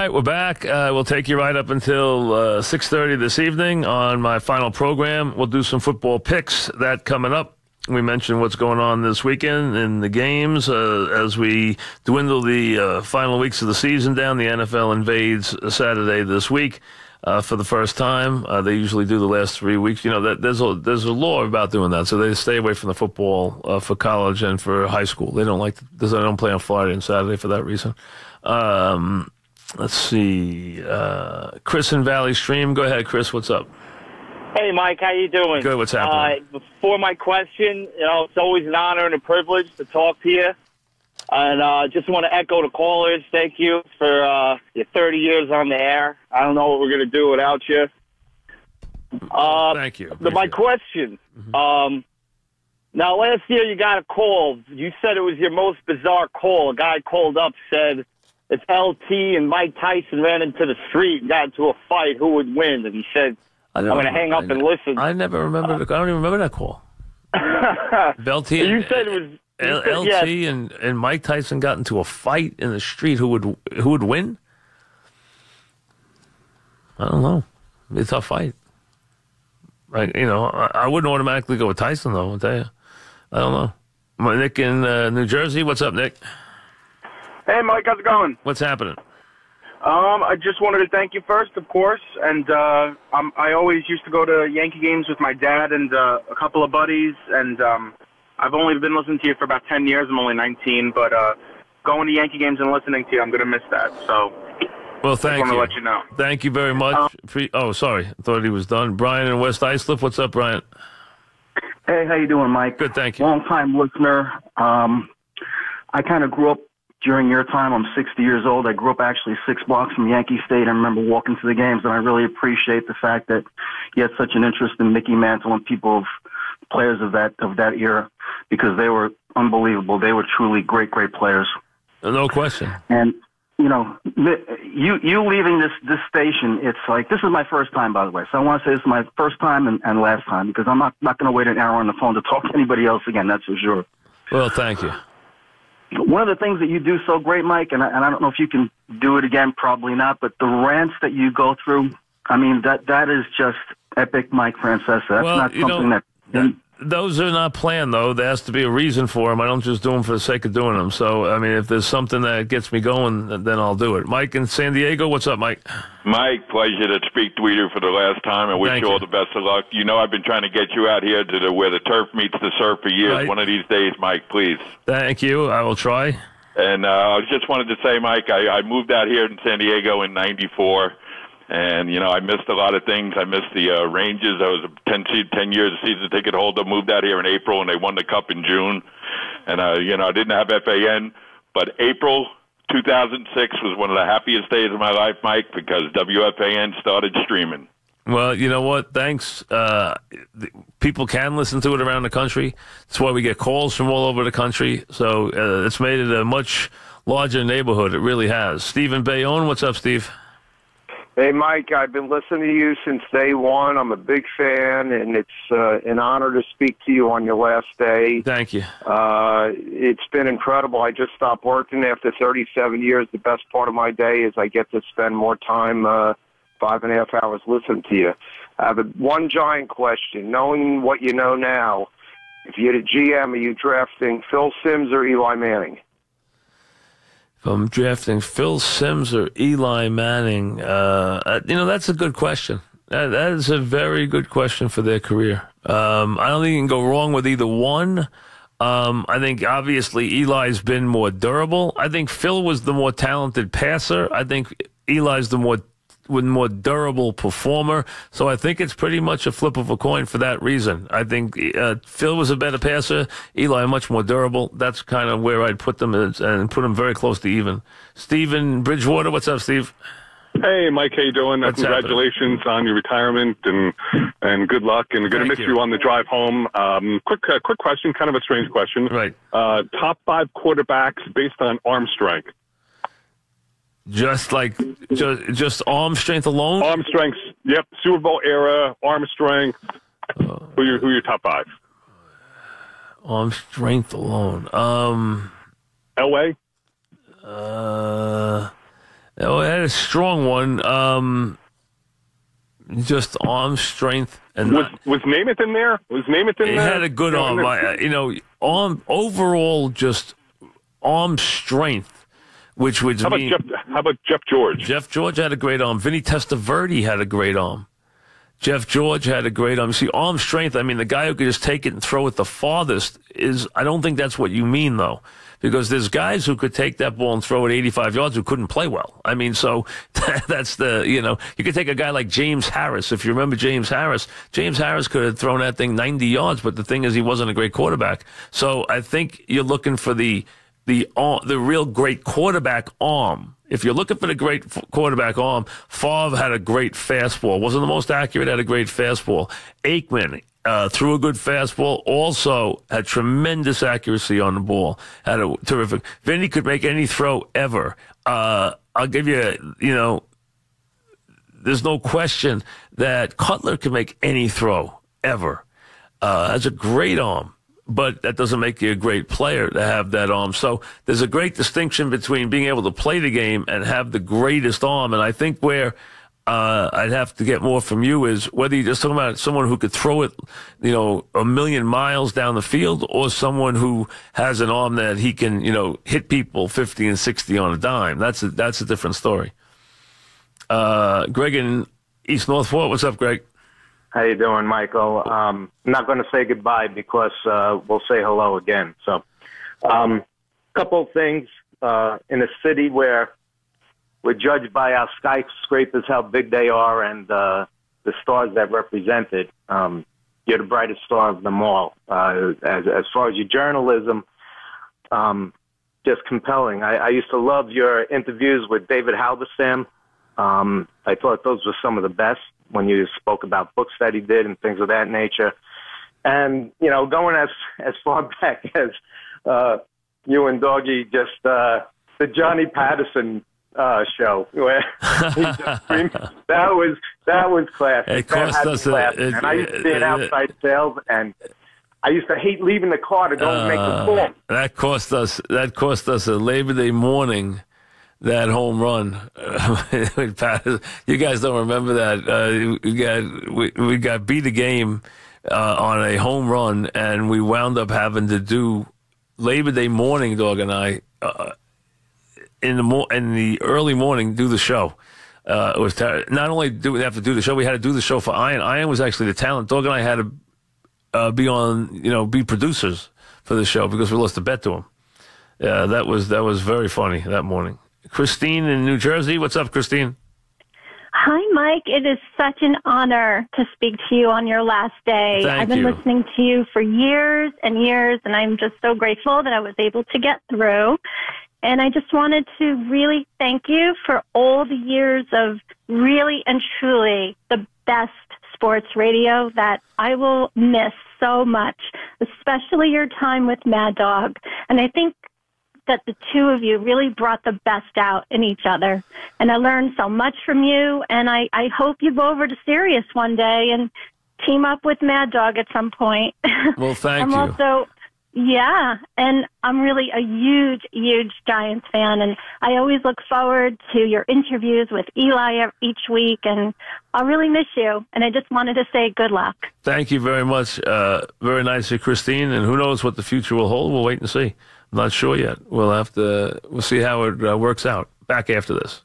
right, we're back. We'll take you right up until 6:30 this evening on my final program. We'll do some football picks. That coming up. We mentioned what's going on this weekend in the games as we dwindle the final weeks of the season down. The NFL invades Saturday this week for the first time. They usually do the last 3 weeks. You know, that there's a law about doing that, so they stay away from the football for college and for high school. They don't play on Friday and Saturday for that reason. Let's see. Chris in Valley Stream. Go ahead, Chris. What's up? Hey, Mike. How you doing? Good. What's happening? Before my question, it's always an honor and a privilege to talk to you. And just want to echo the callers. Thank you for your 30 years on the air. I don't know what we're going to do without you. Thank you. My question. Now, last year you got a call. You said it was your most bizarre call. A guy called up, said, if LT and Mike Tyson ran into the street and got into a fight, who would win? And he said, I'm going to hang up and listen. I never remember. I don't even remember that call. LT. You said it was LT yes. and Mike Tyson got into a fight in the street. Who would win? I don't know. It'd be a tough fight. Like, I wouldn't automatically go with Tyson though. I'll tell you. I don't know. Nick in New Jersey. What's up, Nick? Hey, Mike, how's it going? What's happening? I just wanted to thank you first, of course, and I always used to go to Yankee games with my dad and a couple of buddies, and I've only been listening to you for about 10 years. I'm only 19, but going to Yankee games and listening to you, I'm going to miss that. So, well, thank you. I want to let you know. Thank you very much. Sorry. I thought he was done. Brian in West Islip. What's up, Brian? Hey, how you doing, Mike? Good, thank you. Long-time listener. I kind of grew up during your time. I'm 60 years old. I grew up actually 6 blocks from Yankee Stadium. I remember walking to the games, and I really appreciate the fact that you had such an interest in Mickey Mantle and players of that era, because they were unbelievable. They were truly great players. No question. And you leaving this station, it's like, this is my first time, by the way. So I want to say this is my first time and last time, because I'm not going to wait an hour on the phone to talk to anybody else again. That's for sure. Well, thank you. One of the things that you do so great, Mike, and I don't know if you can do it again, probably not, but the rants that you go through, I mean, that is just epic, Mike Francesa. That's not something that... Those are not planned, though. There has to be a reason for them. I don't just do them for the sake of doing them. So, I mean, if there's something that gets me going, then I'll do it. Mike in San Diego, what's up, Mike? Mike, pleasure to speak to you for the last time. I wish you all the best of luck. You know I've been trying to get you out here to where the turf meets the surf for years. Right. One of these days, Mike, please. Thank you. I will try. And I just wanted to say, Mike, I moved out here in San Diego in '94. And, I missed a lot of things. I missed the Rangers. I was a 10 years season ticket holder, moved out here in April, and they won the Cup in June. And, I didn't have FAN. But April 2006 was one of the happiest days of my life, Mike, because WFAN started streaming. Well, you know what? Thanks. People can listen to it around the country. That's why we get calls from all over the country. So it's made it a much larger neighborhood. It really has. Steve in Bayonne. What's up, Steve? Hey, Mike, I've been listening to you since day one. I'm a big fan, and it's an honor to speak to you on your last day. Thank you. It's been incredible. I just stopped working after 37 years. The best part of my day is I get to spend more time, 5.5 hours listening to you. I have one giant question. Knowing what you know now, if you're the GM, are you drafting Phil Simms or Eli Manning? If I'm drafting Phil Simms or Eli Manning, that's a good question. That is a very good question for their career. I don't think you can go wrong with either one. I think, obviously, Eli's been more durable. I think Phil was the more talented passer. I think Eli's the more durable performer. So I think it's pretty much a flip of a coin for that reason. I think Phil was a better passer, Eli much more durable. That's kind of where I'd put them and put them very close to even. Steve in Bridgewater, what's up, Steve? Hey, Mike, how you doing? What's Congratulations on your retirement and good luck. And going to miss you on the drive home. Quick question, kind of a strange question. Right. Top 5 quarterbacks based on arm strength. Just arm strength alone? Arm strength, yep. Super Bowl era, arm strength. Who are your top 5? Arm strength alone. Elway? Oh, it had a strong one. Just arm strength and was Namath in there? Was Namath in there? He had a good arm. Arm overall, just arm strength, which would mean. How about Jeff George? Jeff George had a great arm. Vinny Testaverde had a great arm. Jeff George had a great arm. You see, arm strength, I mean, the guy who could just take it and throw it the farthest I don't think that's what you mean, though. Because there's guys who could take that ball and throw it 85 yards who couldn't play well. I mean, so that's you could take a guy like James Harris. If you remember James Harris could have thrown that thing 90 yards, but the thing is he wasn't a great quarterback. So I think you're looking for the real great quarterback arm. If you're looking for the great quarterback arm, Favre had a great fastball. Wasn't the most accurate, had a great fastball. Aikman threw a good fastball, also had tremendous accuracy on the ball, had a terrific. Vinny could make any throw ever. I'll give you, there's no question that Cutler can make any throw ever. Has a great arm. But that doesn't make you a great player to have that arm. So there's a great distinction between being able to play the game and have the greatest arm. And I think where I'd have to get more from you is whether you're just talking about someone who could throw it, a million miles down the field, or someone who has an arm that he can, hit people 50 and 60 on a dime. That's a different story. Greg in East Northport. What's up, Greg? How you doing, Michael? I'm not going to say goodbye because we'll say hello again. So, couple of things. In a city where we're judged by our skyscrapers, how big they are, and the stars that represent it, you're the brightest star of them all. As far as your journalism, just compelling. I used to love your interviews with David Halberstam. I thought those were some of the best when you spoke about books that he did and things of that nature. And, going as far back as you and Doggy, just the Johnny Patterson show where he just screamed. That was classic. It cost us and I used to be in outside sales, and I used to hate leaving the car to go and make the call. That cost us a Labor Day morning. That home run, you guys don't remember that. We got beat a game on a home run, and we wound up having to do Labor Day morning. Dog and I in the early morning do the show. It was not only do we have to do the show, we had to do the show for Ian. Ian was actually the talent. Dog and I had to be producers for the show because we lost a bet to him. Yeah, that was very funny that morning. Christine in New Jersey. What's up, Christine? Hi, Mike. It is such an honor to speak to you on your last day. Thank I've been you. listening to you for years and years, and I'm just so grateful that I was able to get through. And I just wanted to really thank you for all the years of really and truly the best sports radio that I will miss so much, especially your time with Mad Dog. And I think that the two of you really brought the best out in each other. And I learned so much from you, and I hope you go over to Sirius one day and team up with Mad Dog at some point. Well, thank you. Also, and I'm really a huge, huge Giants fan, and I always look forward to your interviews with Eli each week, and I'll really miss you, and I just wanted to say good luck. Thank you very much. Very nice of Christine, and who knows what the future will hold. We'll wait and see. I'm not sure yet. We'll see how it works out. Back after this.